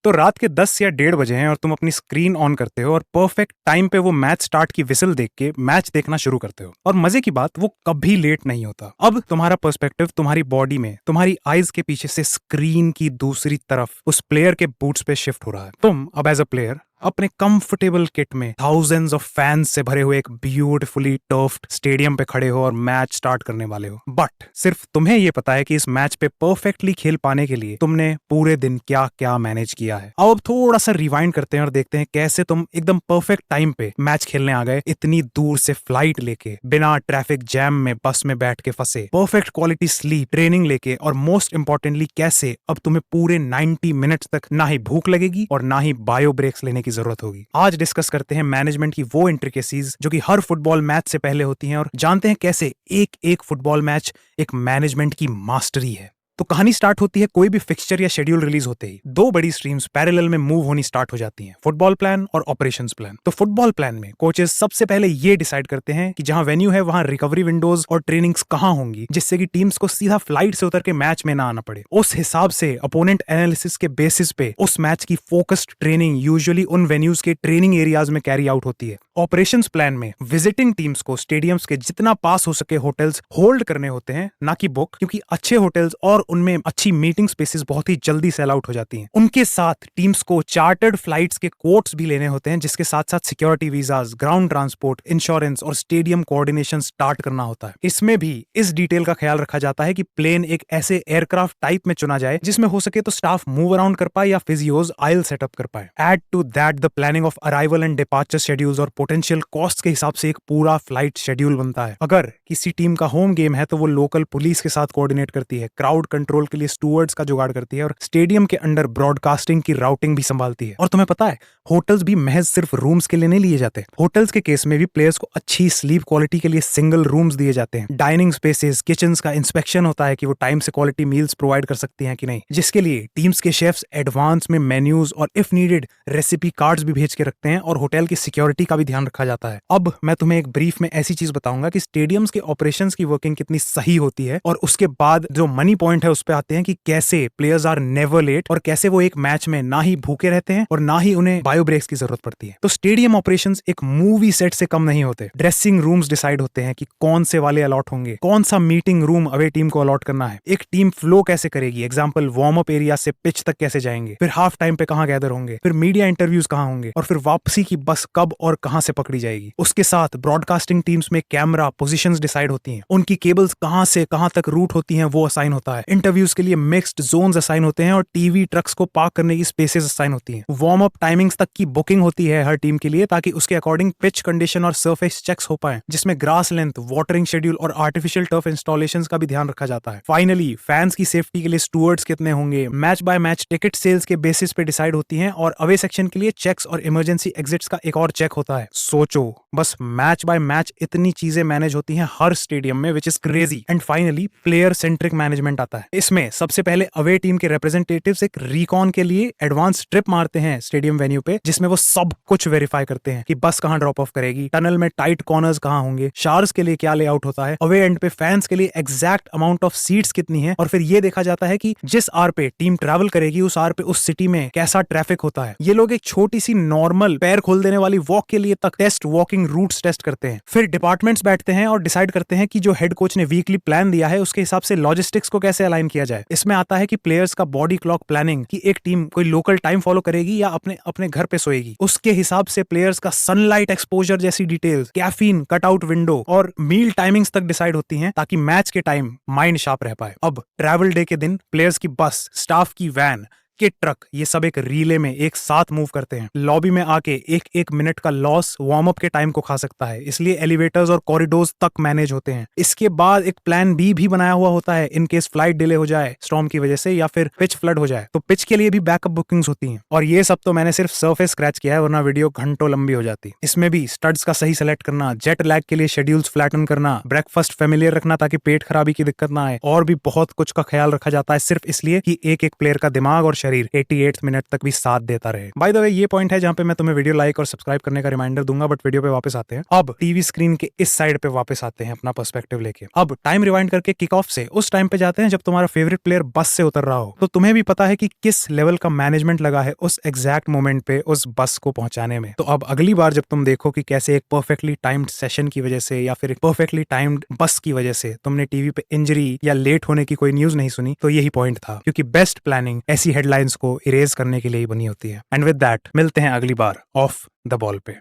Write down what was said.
तो रात के 10 या 1:30 बजे हैं और तुम अपनी स्क्रीन ऑन करते हो और परफेक्ट टाइम पे वो मैच स्टार्ट की विसल देख के मैच देखना शुरू करते हो। और मजे की बात, वो कभी लेट नहीं होता। अब तुम्हारा पर्सपेक्टिव तुम्हारी बॉडी में, तुम्हारी आईज के पीछे से स्क्रीन की दूसरी तरफ उस प्लेयर के बूट्स पे शिफ्ट हो रहा है। तुम अब एज अ प्लेयर अपने कंफर्टेबल किट में थाउजेंड्स ऑफ फैंस से भरे हुए एक ब्यूटीफुली टर्फ्ड स्टेडियम पे खड़े हो और मैच स्टार्ट करने वाले हो। बट सिर्फ तुम्हें ये पता है कि इस मैच पे परफेक्टली खेल पाने के लिए तुमने पूरे दिन क्या क्या मैनेज किया है। अब थोड़ा सा रिवाइंड करते हैं और देखते हैं कैसे तुम एकदम परफेक्ट टाइम पे मैच खेलने आ गए, इतनी दूर से फ्लाइट लेके, बिना ट्रैफिक जैम में बस में बैठ के फंसे, परफेक्ट क्वालिटी स्लीप, ट्रेनिंग लेके, और मोस्ट इंपॉर्टेंटली कैसे अब तुम्हें पूरे 90 मिनट्स तक ना ही भूख लगेगी और ना ही बायो ब्रेक्स लेने की जरूरत होगी। आज डिस्कस करते हैं मैनेजमेंट की वो इंट्रिकेसीज जो कि हर फुटबॉल मैच से पहले होती हैं, और जानते हैं कैसे एक एक फुटबॉल मैच एक मैनेजमेंट की मास्टरी है। तो कहानी स्टार्ट होती है कोई भी फिक्सचर या शेड्यूल रिलीज होते ही। दो बड़ी स्ट्रीम्स पैरेलल में मूव होनी स्टार्ट हो जाती हैं, फुटबॉल प्लान और ऑपरेशंस प्लान। तो फुटबॉल प्लान में कोचेस सबसे पहले ये डिसाइड करते हैं कि जहां वेन्यू है वहां रिकवरी विंडोज और ट्रेनिंग्स कहां होंगी, जिससे कि टीम्स को सीधा फ्लाइट से उतर के मैच में ना आना पड़े। उस हिसाब से अपोनेंट एनालिसिस के बेसिस पे उस मैच की फोकस्ड ट्रेनिंग यूजुअली उन वेन्यूज के ट्रेनिंग एरियाज में कैरी आउट होती है। ऑपरेशंस प्लान में विजिटिंग टीम्स को स्टेडियम्स के जितना पास हो सके होटल्स होल्ड करने होते हैं, ना कि बुक, क्योंकि अच्छे होटल्स और उनमें अच्छी मीटिंग स्पेसेस बहुत ही जल्दी सेल आउट हो जाती हैं। उनके साथ टीम्स को चार्टर्ड फ्लाइट्स के कोट्स भी लेने होते हैं, जिसके साथ साथ security visas, ground transport, insurance और स्टेडियम कोऑर्डिनेशन स्टार्ट करना होता है। इसमें भी इस डिटेल का ख्याल रखा जाता है कि प्लेन एक ऐसे एयरक्राफ्ट टाइप में चुना जाए जिसमें हो सके तो स्टाफ मूव अराउंड कर पाए या फिजियोज आयल सेटअप कर पाए। Add to that the planning of arrival and departure schedules और पोटेंशियल कॉस्ट के हिसाब से एक पूरा फ्लाइट शेड्यूल बनता है। अगर किसी टीम का होम गेम है तो वो लोकल पुलिस के साथ कोऑर्डिनेट करती है, क्राउड कंट्रोल के लिए स्टूवर्ड्स का जुगाड़ करती है और स्टेडियम के अंडर ब्रॉडकास्टिंग की राउटिंग भी संभालती है। और तुम्हें पता है, होटल्स भी महज सिर्फ रूम्स के लिए नहीं लिए जाते। होटल्स के केस में भी प्लेयर्स को अच्छी स्लीप क्वालिटी के लिए सिंगल रूम्स दिए जाते हैं। डाइनिंग स्पेसेस, किचन्स का इंस्पेक्शन होता है कि वो टाइम से क्वालिटी मील्स प्रोवाइड कर सकती हैं कि नहीं, जिसके लिए टीम्स के शेफ्स एडवांस में मेन्यूज और इफ नीडेड रेसिपी कार्ड्स भी भेज के रखते हैं, और होटल की सिक्योरिटी का भी ध्यान रखा जाता है। अब मैं तुम्हें एक ब्रीफ में ऐसी चीज बताऊंगा कि स्टेडियम्स के ऑपरेशंस की वर्किंग कितनी सही होती है, और उसके बाद जो मनी पॉइंट है उस पे आते हैं कि कैसे प्लेयर्स आर नेवर लेट और कैसे वो एक मैच में ना ही भूखे रहते हैं और ना ही उन्हें बायो ब्रेक्स की जरूरत पड़ती है। तो स्टेडियम ऑपरेशंस एक मूवी सेट से कम नहीं होते। ड्रेसिंग रूम्स डिसाइड होते हैं कि कौन से वाले अलॉट होंगे, कौन सा मीटिंग रूम अवे टीम को अलॉट करना है, एक टीम फ्लो कैसे करेगी, एग्जांपल वार्म अप एरिया से पिच तक कैसे जाएंगे, फिर हाफ टाइम पे कहां गैदर होंगे, फिर मीडिया इंटरव्यूज कहां होंगे, और फिर वापसी की बस कब और कहां से पकड़ी जाएगी। उसके साथ ब्रॉडकास्टिंग टीम्स में कैमरा पोजीशंस डिसाइड होती हैं, उनकी केबल्स कहां से कहां तक रूट होती हैं वो असाइन होता है। इंटरव्यूज के लिए मिक्स्ड जोन्स असाइन होते हैं और टीवी ट्रक्स को पार्क करने की स्पेसेस असाइन होती हैं। वार्म अप टाइमिंग्स तक की बुकिंग होती है हर टीम के लिए, ताकि उसके अकॉर्डिंग पिच कंडीशन और सरफेस चेक्स हो पाए, जिसमें ग्रास लेंथ, वाटरिंग शेड्यूल और आर्टिफिशियल टर्फ इंस्टॉलेशंस का भी ध्यान रखा जाता है। फाइनली फैंस की सेफ्टी के लिए स्टूवर्ड्स कितने होंगे, match by match ticket sales के बेसिस पे डिसाइड होती हैं, और अवे सेक्शन के लिए चेक्स और इमरजेंसी एग्जिट्स का एक और चेक होता है। सोचो, बस मैच बाय मैच इतनी चीजें मैनेज होती हैं हर स्टेडियम में, which is crazy. And finally player centric management आता है। इसमें सबसे पहले अवे टीम के रिप्रेजेंटेटिव्स एक रिकॉन के लिए एडवांस ट्रिप मारते हैं स्टेडियम वेन्यू पे, जिसमें वो सब कुछ वेरीफाई करते हैं कि बस कहां ड्रॉप ऑफ करेगी, टनल में टाइट कॉर्नर्स कहां होंगे, शार्स के लिए क्या लेआउट होता है, अवे एंड पे फैंस के लिए एग्जैक्ट अमाउंट ऑफ सीट्स कितनी है, और फिर ये देखा जाता है कि जिस आर पे टीम ट्रैवल करेगी उस आर पे उस सिटी में कैसा ट्रैफिक होता है। ये लोग एक छोटी सी नॉर्मल पैर खोल देने वाली वॉक के लिए तक टेस्ट वॉकिंग रूट्स टेस्ट करते हैं। फिर डिपार्टमेंट्स बैठते हैं और डिसाइड करते हैं कि जो हेड कोच ने वीकली प्लान दिया है उसके हिसाब से लॉजिस्टिक्स को कैसे अलाइन किया जाए। इसमें आता है कि प्लेयर्स का बॉडी क्लॉक प्लानिंग, कि एक टीम कोई लोकल टाइम फॉलो करेगी या अपने अपने घर पे सोएगी, उसके हिसाब से प्लेयर्स का सनलाइट एक्सपोजर जैसी डिटेल्स, कैफीन, कटआउट विंडो और मील टाइमिंग्स तक डिसाइड होती हैं, ताकि मैच के टाइम माइंड शार्प रह पाए। अब ट्रैवल डे के दिन प्लेयर्स की बस, स्टाफ की वैन, किट ट्रक, ये सब एक रीले में एक साथ मूव करते हैं। लॉबी में आके एक एक मिनट का लॉस वार्म अप के टाइम को खा सकता है, इसलिए एलिवेटर्स और कॉरिडोर्स तक मैनेज होते हैं। इसके बाद एक प्लान बी भी बनाया हुआ होता है इन केस फ्लाइट डिले हो जाए स्टॉर्म की वजह से, या फिर पिच फ्लड हो जाए, तो पिच के लिए भी बैकअप बुकिंग्स होती हैं। और ये सब तो मैंने सिर्फ सरफेस स्क्रैच किया है, वरना वीडियो घंटों लंबी हो जाती। इसमें भी स्टड्स का सही सेलेक्ट करना, जेट लैग के लिए शेड्यूल्स फ्लैटन करना, ब्रेकफास्ट फेमिलियर रखना ताकि पेट खराबी की दिक्कत ना आए, और भी बहुत कुछ का ख्याल रखा जाता है, सिर्फ इसलिए कि एक एक प्लेयर का दिमाग और शरीर 88th मिनट तक भी साथ देता रहे। बाय द वे ये पॉइंट है जहां पे मैं तुम्हें वीडियो लाइक और सब्सक्राइब करने का रिमाइंडर दूंगा, बट वीडियो पे वापस आते हैं। अब टीवी स्क्रीन के इस साइड पे वापस आते हैं अपना पर्सपेक्टिव लेके। अब टाइम रिवाइंड करके किक ऑफ से उस टाइम पे जाते हैं जब तुम्हारा फेवरेट प्लेयर बस से उतर रहा हो। तो तुम्हें भी पता है कि किस लेवल का मैनेजमेंट लगा है उस एग्जैक्ट मोमेंट पे उस बस को पहुंचाने में। तो अब अगली बार जब तुम देखो कि कैसे एक परफेक्टली टाइम्ड सेशन की वजह से या फिर एक परफेक्टली टाइम्ड बस की वजह से तुमने टीवी पे इंजरी या लेट होने की कोई न्यूज नहीं सुनी, तो यही पॉइंट था, क्योंकि बेस्ट प्लानिंग ऐसी हेडलाइंस को इरेज करने के लिए ही बनी होती है। एंड विद दैट मिलते हैं अगली बार ऑफ द बॉल पे।